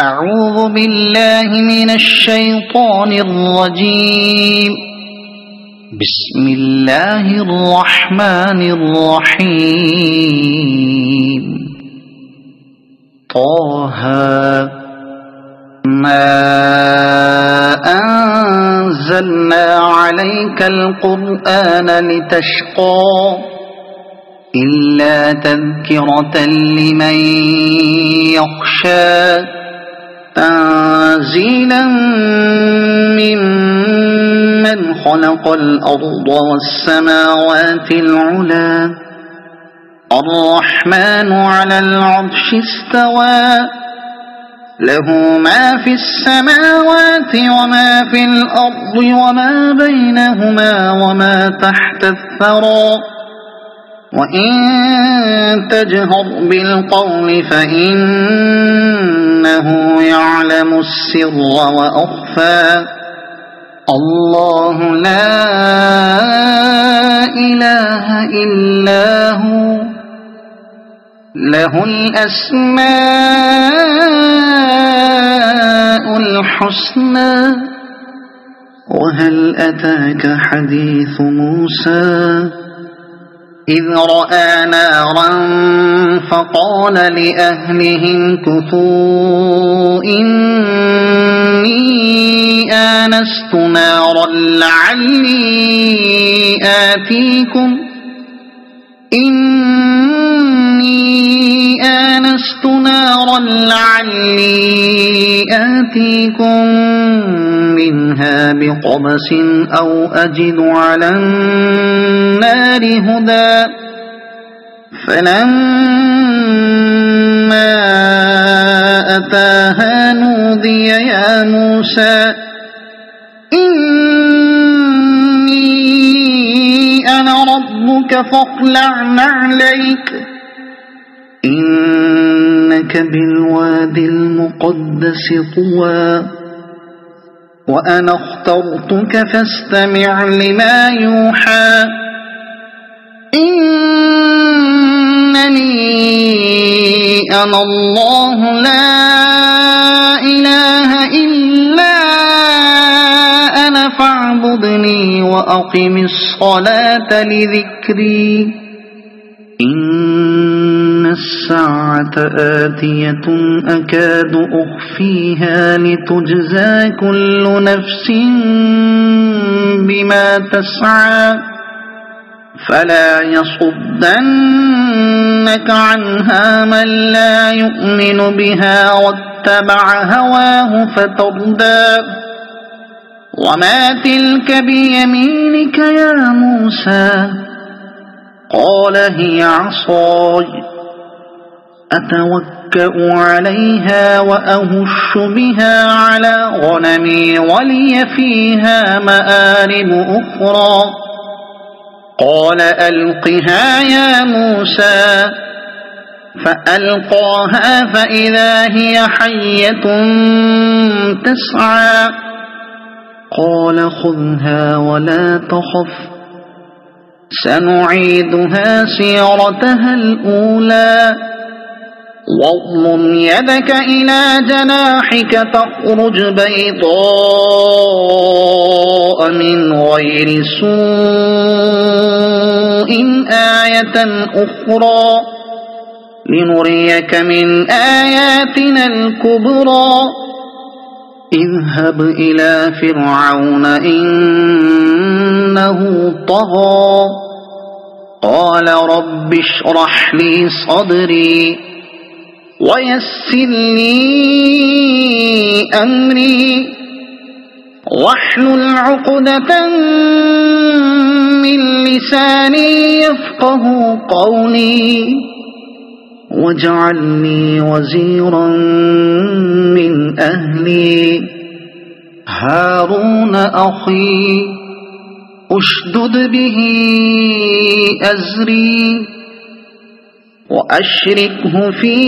أعوذ بالله من الشيطان الرجيم. بسم الله الرحمن الرحيم. طه ما أنزلنا عليك القرآن لتشقى إلا تذكرة لمن يخشى تنزيلا ممن خلق الأرض والسماوات العلى الرحمن على العرش استوى له ما في السماوات وما في الأرض وما بينهما وما تحت الثرى وإن تجهر بالقول فإنه يعلم السر وأخفى الله لا إله إلا هو له الأسماء الحسنى. وهل أتاك حديث موسى إذ رأى نارا فقال لأهلهم كثوا إني آنست نارا لعلي آتيكم منها بقبس أو أجد على النار هدى. فلما أتاها نودي يا موسى إني أنا ربك فاخلع نعليك إنك بالوادي المقدس طوى وأنا اخترتك فاستمع لما يوحى إنني أنا الله لا إله إلا أنا فاعبدني وأقم الصلاة لذكري إن الساعة آتية أكاد أخفيها لتجزى كل نفس بما تسعى فلا يصدنك عنها من لا يؤمن بها واتبع هواه فتردى. وما تلك بيمينك يا موسى قال هي عصاي أتوكأ عليها وأهش بها على غنمي ولي فيها مآرب أخرى. قال ألقها يا موسى فألقاها فإذا هي حية تسعى. قال خذها ولا تخف سنعيدها سيرتها الأولى واضمم يدك إلى جناحك تخرج بيضاء من غير سوء آية أخرى لنريك من آياتنا الكبرى. اذهب إلى فرعون إنه طغى قال رب اشرح لي صدري ويسر لي أمري واحلل عقدة من لساني يفقه قولي واجعل لي وزيرا من أهلي هارون أخي أشدد به أزري وأشركه في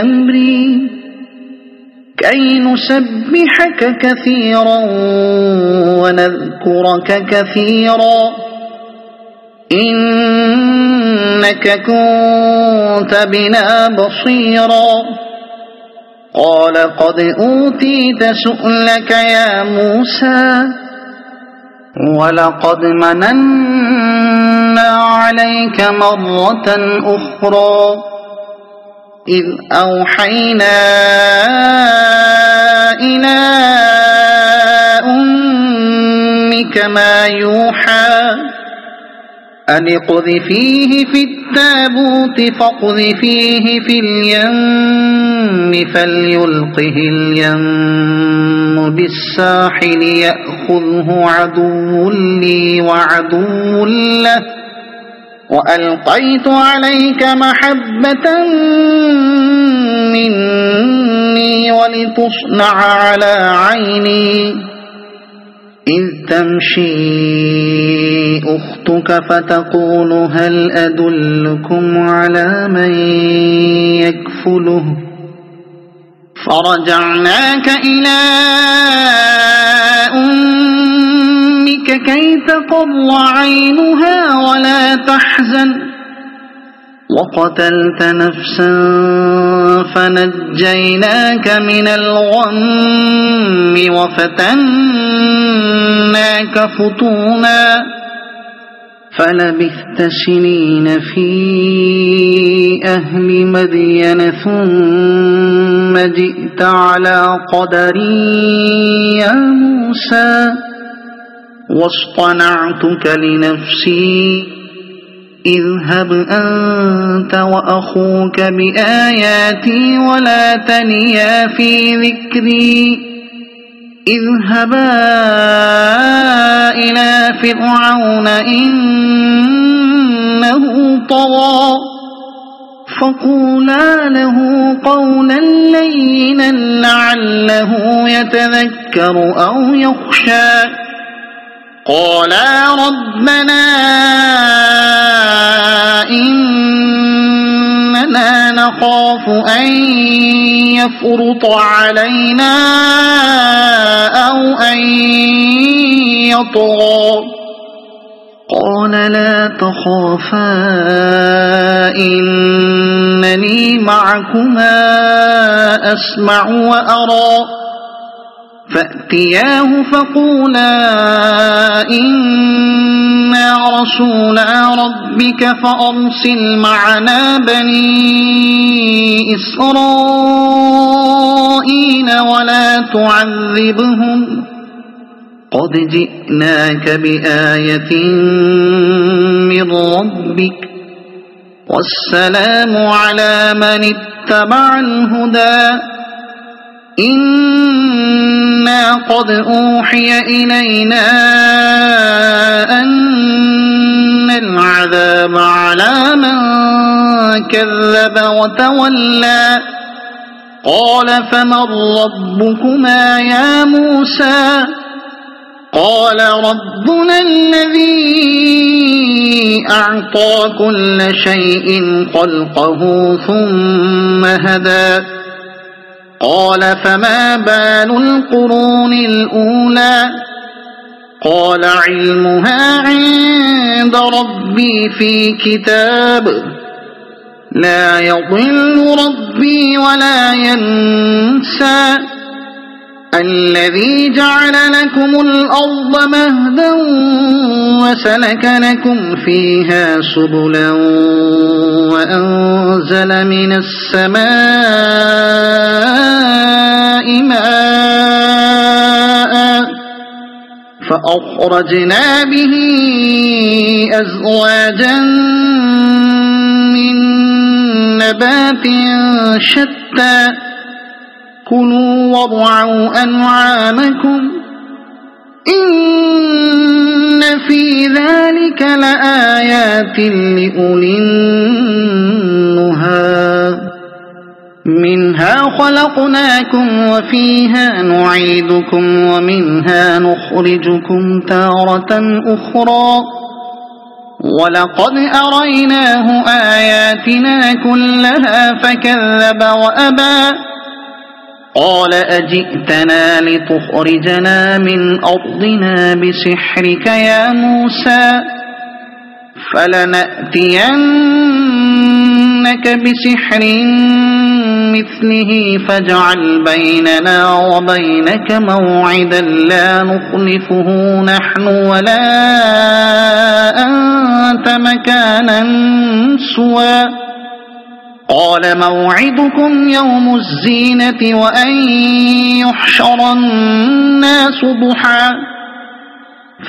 أمري كي نسبحك كثيرا ونذكرك كثيرا إنك كنت بنا بصيرا قال قد أوتيت سؤلك يا موسى ولقد مننا عليك مرة أخرى إذ أوحينا إلى أمك ما يوحى أن اقذفيه في التابوت فاقذفيه في اليم فليلقه اليم بالساحل يأخذه عدو لي وعدو له وألقيت عليك محبة مني ولتصنع على عيني إذ تمشي أختك فتقول هل أدلكم على من يكفله فرجعناك إلى أمك كي تقر عينها ولا تحزن وقتلت نفسا فنجيناك من الغم وفتناك فتونا فلبثت سنين في أهل مدين ثم جئت على قدري يا موسى واصطنعتك لنفسي اذهب أنت وأخوك بآياتي ولا تنيا في ذكري اذهبا إلى فرعون إنه طغى فقولا له قولا لينا لعله يتذكر أو يخشى قالا ربنا إننا نخاف أن يفرط علينا أو أن يطغى قال لا تخافا إنني معكما أسمع وأرى فأتياه فقولا إنا رسولا ربك فأرسل معنا بني إسرائيل ولا تعذبهم قد جئناك بآية من ربك والسلام على من اتبع الهدى إنا قد أوحي إلينا أن العذاب على من كذب وتولى قال فمن ربكما يا موسى قال ربنا الذي أعطى كل شيء خلقه ثم هدى قال فما بال القرون الأولى قال علمها عند ربي في كتاب لا يضل ربي ولا ينسى الذي جعل لكم الأرض مهدا وسلك لكم فيها سبلا وأنزل من السماء ماء فأخرجنا به أزواجا من نبات شتى كلوا وارعوا أنعامكم إن في ذلك لآيات لأولي النهى منها خلقناكم وفيها نعيدكم ومنها نخرجكم تارة أخرى ولقد أريناه آياتنا كلها فكذب وأبى قال أجئتنا لتخرجنا من أرضنا بسحرك يا موسى فلنأتينك بسحر بمثله فاجعل بيننا وبينك موعدا لا نخلفه نحن ولا أنت مكانا سوى قال موعدكم يوم الزينة وأن يحشر الناس ضحى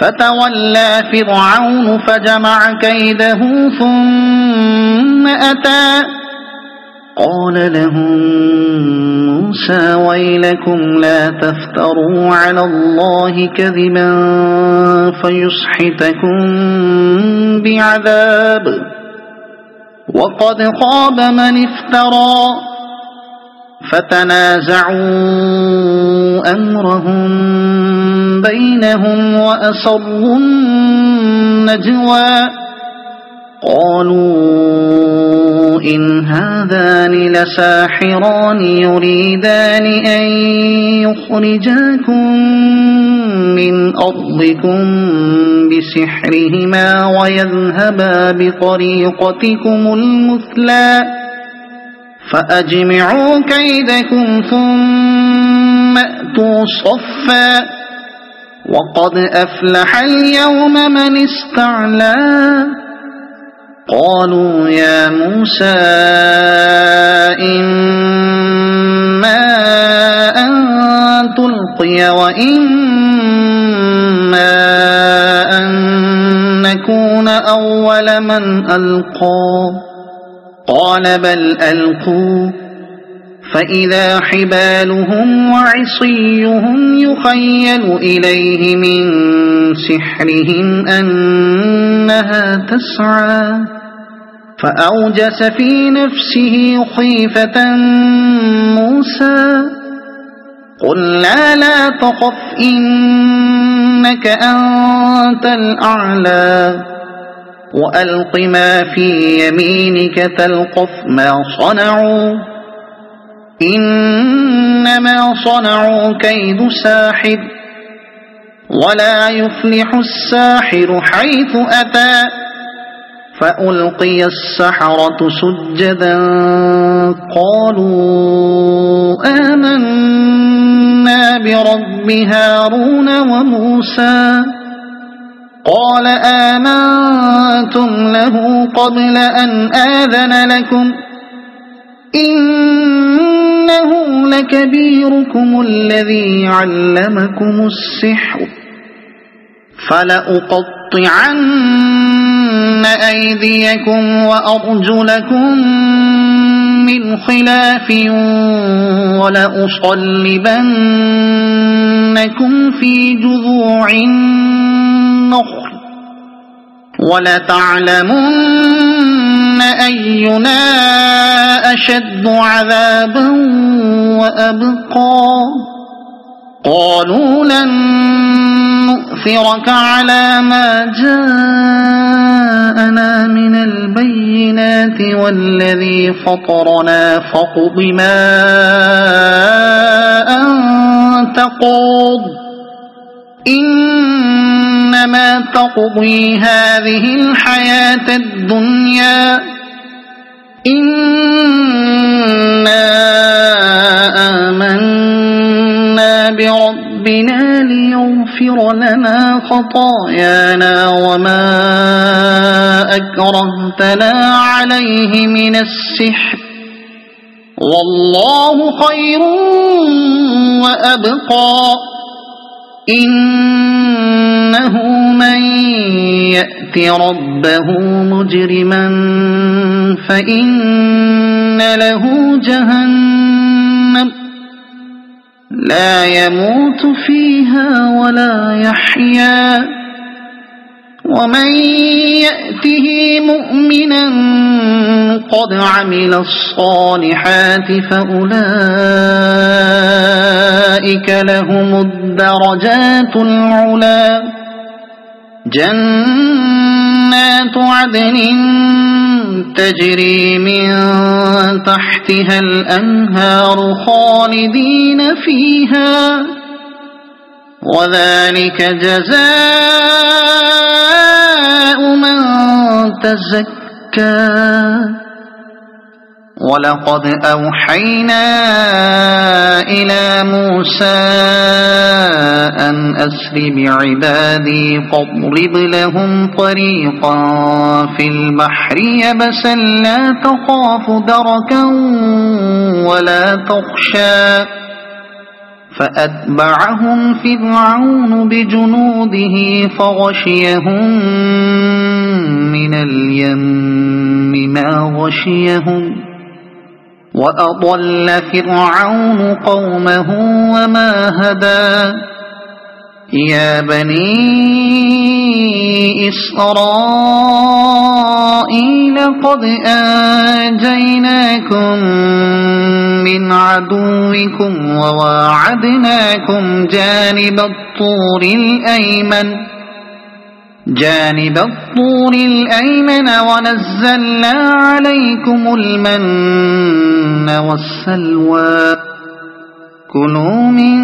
فتولى فرعون فجمع كيده ثم أتى قال لهم موسى ويلكم لا تفتروا على الله كذبا فيسحتكم بعذاب وقد خاب من افترى فتنازعوا أمرهم بينهم وأسروا النجوى قالوا إن هذان لساحران يريدان أن يخرجاكم من أرضكم بسحرهما ويذهبا بطريقتكم المثلى فأجمعوا كيدكم ثم أتوا صفا وقد أفلح اليوم من استعلى قالوا يا موسى إما أن تلقي وإما أن نكون أول من ألقى قال بل ألقوا فإذا حبالهم وعصيهم يخيل إليه من سحرهم أنها تسعى فأوجس في نفسه خيفة موسى قلنا لا تخف إنك أنت الأعلى وألق ما في يمينك تلقف ما صنعوا إنما صنعوا كيد ساحر ولا يفلح الساحر حيث أتى فألقي السحرة سجدا قالوا آمنا برب هارون وموسى قال آمنتم له قبل أن آذن لكم إنه لكبيركم الذي علمكم السحر فلأقطعن أيديكم وأرجلكم من خلاف ولأصلبنكم في جذوع النخل ولتعلمن أينا أشد عذابا وأبقى قالوا لن نؤثرك على ما جاءنا من البينات والذي فطرنا فاقض ما أنت قاض إنما تقضي هذه الحياة الدنيا إنا آمنا بربنا ليغفر لنا خطايانا وما أكرهتنا عليه من السحر والله خير وأبقى إنه من يأت ربه مجرما فإن له جهنم لا يموت فيها ولا يحيا ومن يأته مؤمنا قد عمل الصالحات فأولئك لهم الدرجات العلى جنات عدن تجري من تحتها الأنهار خالدين فيها وذلك جزاء من تزكى ولقد أوحينا إلى موسى أن أسر بعبادي فاضرب لهم طريقا في البحر يبسا لا تخاف دركا ولا تخشى فأتبعهم فرعون بجنوده فغشيهم من اليم ما غشيهم وأضل فرعون قومه وما هدى يا بني إسرائيل قد أنجيناكم من عدوكم وواعدناكم جانب الطور الأيمن ونزلنا عليكم المن والسلوى كلوا من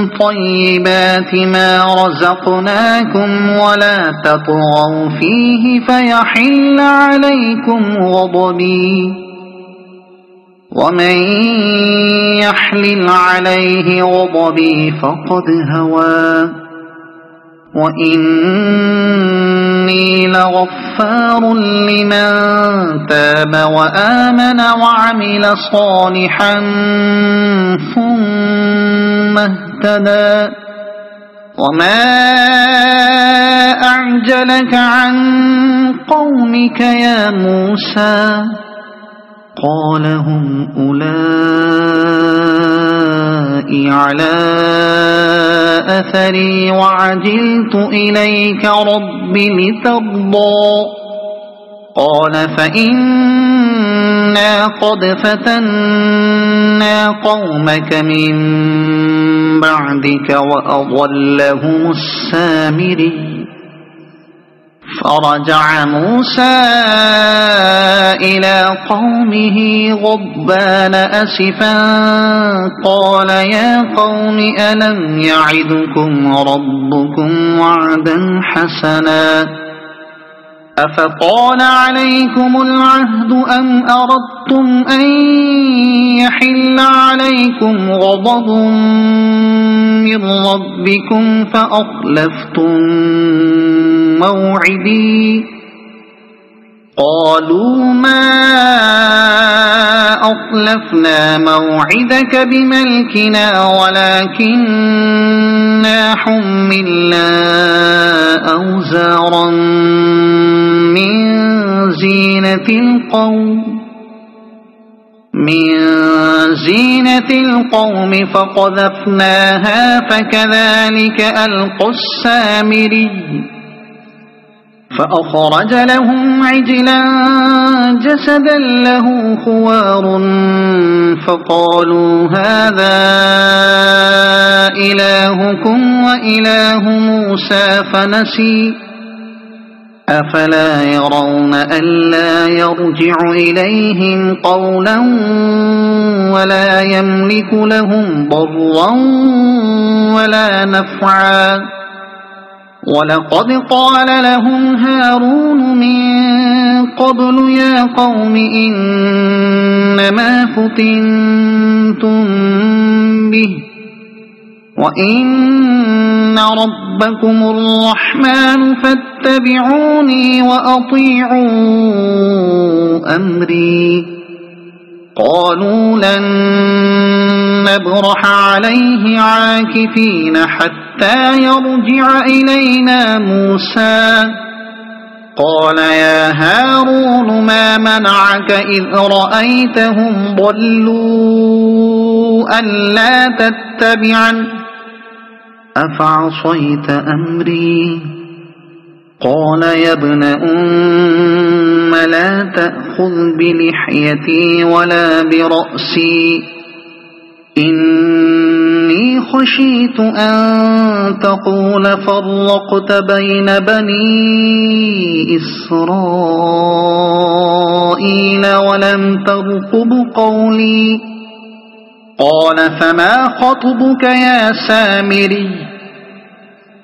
طيبات ما رزقناكم ولا تطغوا فيه فيحل عليكم غضبي ومن يحلل عليه غضبي فقد هوى وإني لغفار لمن تاب وآمن وعمل صالحا ثم اهتدى وما أعجلك عن قومك يا موسى قال هم أولئك على أثري وعجلت إليك رب لترضى قال فإنا قد فتنا قومك من بعدك وأضلهم السامري فرجع موسى إلى قومه غضبان أسفا قال يا قوم ألم يعدكم ربكم وعدا حسنا أفطال عليكم العهد أم أردتم أن يحل عليكم غضب من ربكم فأخلفتم موعدي قالوا ما أخلفنا موعدك بملكنا ولكننا حملنا أوزارا من زينة القوم فقذفناها فكذلك ألقى السامري فأخرج لهم عجلا جسدا له خوار فقالوا هذا إلهكم وإله موسى فنسي أفلا يرون ألا يرجع إليهم قولا ولا يملك لهم ضرا ولا نفعا ولقد قال لهم هارون من قبل يا قوم إنما فتنتم به وإن ربكم الرحمن فاتبعوني وأطيعوا أمري قالوا لن نبرح عليه عاكفين حتى يرجع إلينا موسى قال يا هارون ما منعك إذ رأيتهم ضلوا ألا تتبعن أفعصيت أمري قال يا ابن أم لا تأخذ بلحيتي ولا برأسي إني خشيت أن تقول فرقت بين بني إسرائيل ولم ترقب قولي قال فما خطبك يا سامري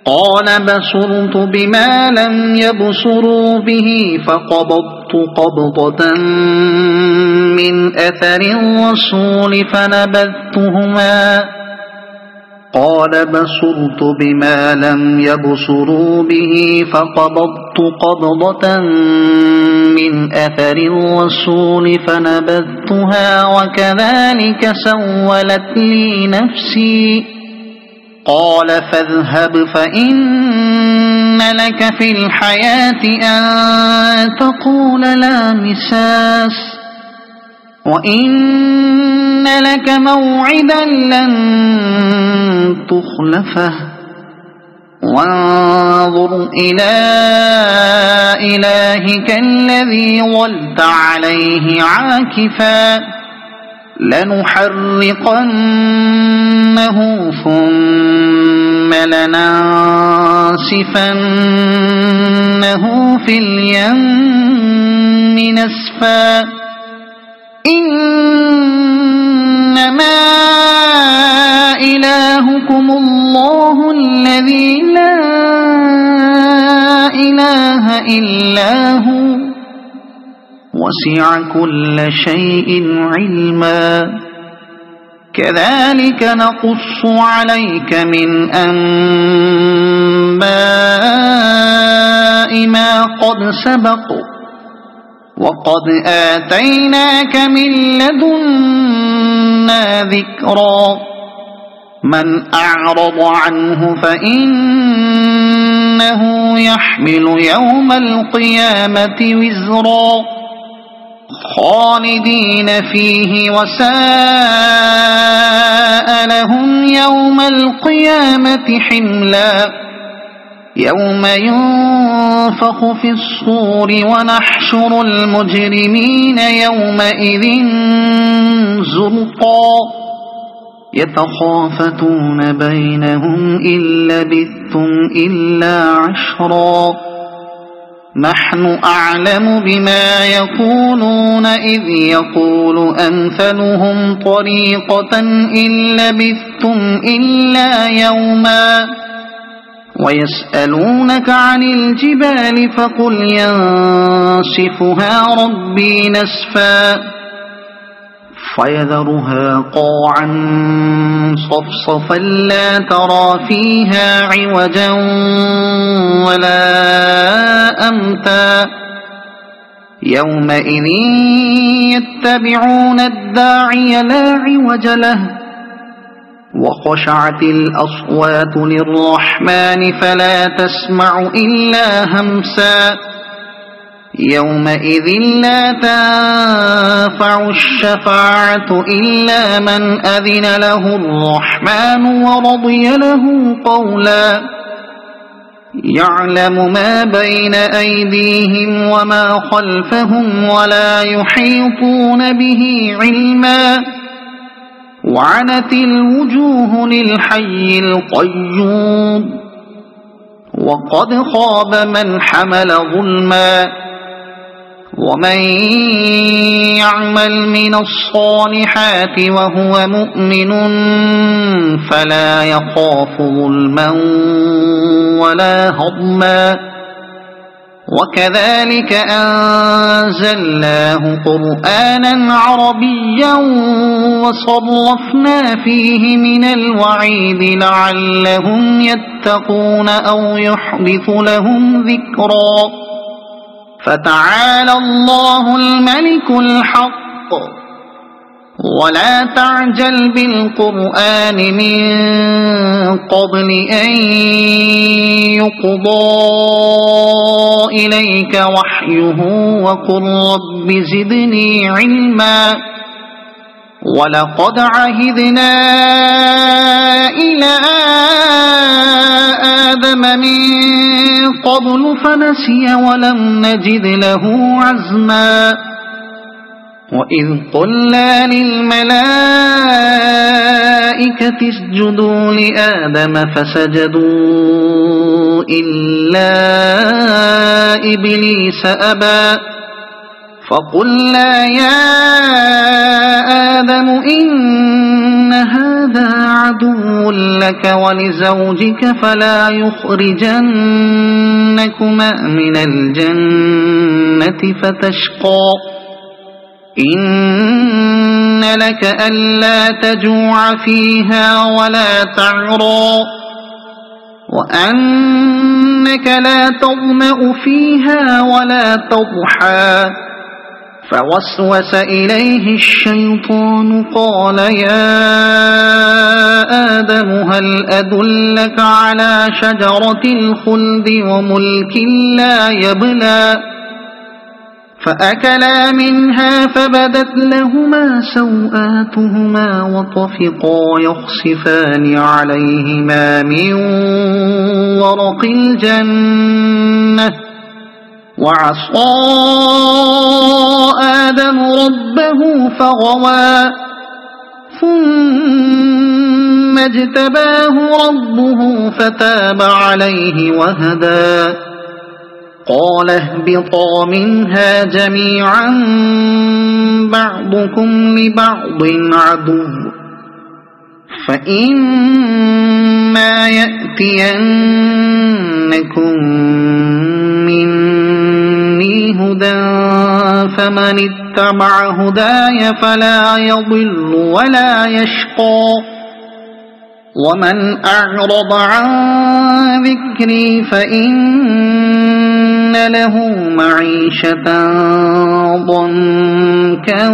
قال بصرت بما لم يبصروا به فقبضت قبضة من أثر الرسول فنبذتهما قال بصرت بما لم يبصروا به فقبضت قبضة من أثر الرسول فنبذتها وكذلك سولت لي نفسي قال فاذهب فإن لك في الحياة أن تقول لا مساس وإن لك موعدا لن تخلفه وانظر إلى إلهك الذي ظلت عليه عاكفا لنحرقنه ثم لننسفنه في اليم نسفا إنما إلهكم الله الذي لا إله إلا هو وسع كل شيء علما كذلك نقص عليك من أنباء ما قد سبق وقد آتيناك من لدنا ذكرا من أعرض عنه فإنه يحمل يوم القيامة وزرا خالدين فيه وساء لهم يوم القيامة حملا يوم ينفخ في الصور ونحشر المجرمين يومئذ زرقا يتخافتون بينهم إن لبثتم إلا عشرا نحن أعلم بما يقولون إذ يقول أمثلهم طريقة إن لبثتم إلا يوما ويسألونك عن الجبال فقل ينسفها ربي نسفا فيذرها قاعا صفصفا لا ترى فيها عوجا ولا أمتا يومئذ يتبعون الداعي لا عوج له وخشعت الأصوات للرحمن فلا تسمع إلا همسا يومئذ لا تنفع الشفاعة إلا من أذن له الرحمن ورضي له قولا يعلم ما بين أيديهم وما خلفهم ولا يحيطون به علما وعنت الوجوه للحي القيوم وقد خاب من حمل ظلما ومن يعمل من الصالحات وهو مؤمن فلا يخاف ظلما ولا هضما وكذلك أنزلناه قرآنا عربيا وصرفنا فيه من الوعيد لعلهم يتقون أو يحدث لهم ذكرا فتعالى الله الملك الحق ولا تعجل بالقرآن من قبل أن يقضى إليك وحيه وقل رب زدني علما ولقد عهدنا إلى آدم من قبل فنسي ولم نجد له عزما وإذ قلنا للملائكة اسجدوا لآدم فسجدوا إلا إبليس أبى فقلنا يا آدم إن هذا عدو لك ولزوجك فلا يخرجنكما من الجنة فتشقى إن لك ألا تجوع فيها ولا تعرى وأنك لا تظمأ فيها ولا تضحى فوسوس إليه الشيطان قال يا آدم هل أدلك على شجرة الخلد وملك لا يبلى فأكلا منها فبدت لهما سوآتهما وطفقا يخصفان عليهما من ورق الجنة وعصى آدم ربه فغوى ثم اجتباه ربه فتاب عليه وهدى قال اهبطا منها جميعا بعضكم لبعض عدو فإما يأتينكم مني هدى فمن اتبع هداي فلا يضل ولا يشقى ومن أعرض عن ذكري فإن له معيشة ضنكا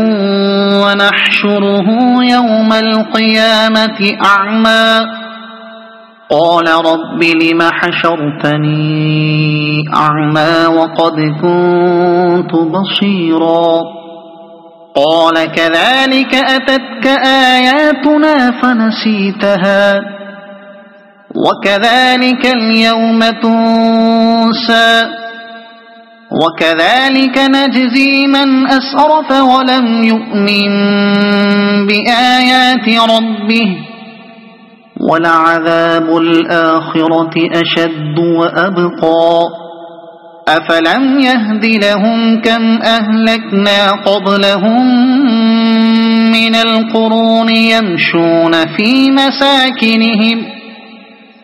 ونحشره يوم القيامة أعمى قال رب لم حشرتني أعمى وقد كنت بصيرا قال كذلك أتتك آياتنا فنسيتها وكذلك اليوم تنسى وكذلك نجزي من أسرف ولم يؤمن بآيات ربه ولعذاب الآخرة أشد وأبقى أفلم يهد لهم كم أهلكنا قبلهم من القرون يمشون في مساكنهم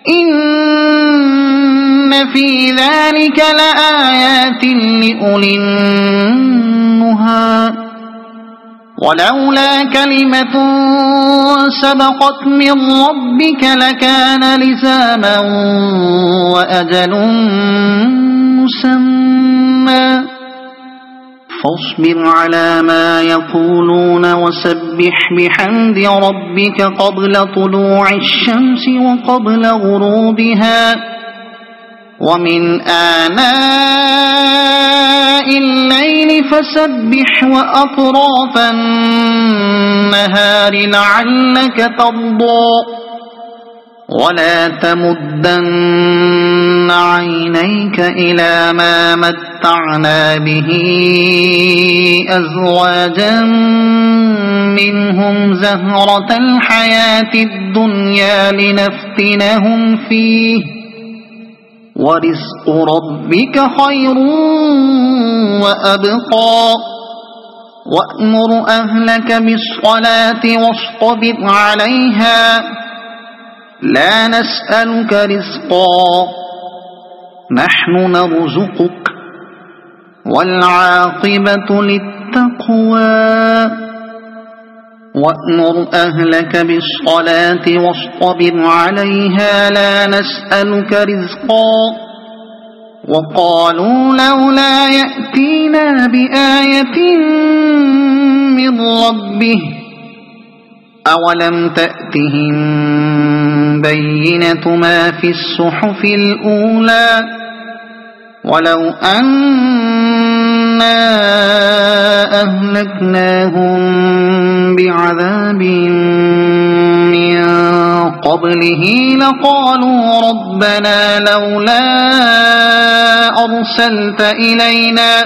إن في ذلك لآيات لأولي النهى ولولا كلمة سبقت من ربك لكان لزاما وأجل مسمى فاصبر على ما يقولون وسبح بحمد ربك قبل طلوع الشمس وقبل غروبها ومن آناء الليل فسبح وأطراف النهار لعلك ترضى ولا تمدن عينيك إلى ما متعنا به أزواجا منهم زهرة الحياة الدنيا لنفتنهم فيه ورزق ربك خير وأبقى وأمر أهلك بالصلاة واصطبر عليها لا نسألك رزقا نحن نرزقك والعاقبة للتقوى وأمر أهلك بالصلاة واصطبر عليها لا نسألك رزقا وقالوا لولا يأتينا بآية من ربه أولم تأتهم بينة ما في الصحف الأولى ولو أنا أهلكناهم بعذاب من قبله لقالوا ربنا لولا أرسلت إلينا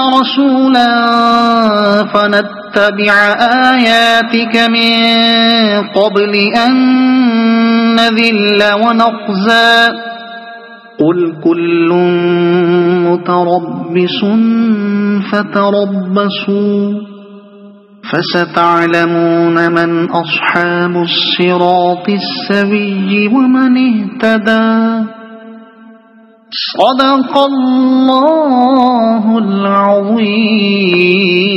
رسولا فنتبع آياتك من قبل أن نذل ونخزى قل كل متربص فتربصوا فستعلمون من أصحاب الصراط السوي ومن اهتدى. صدق الله العظيم.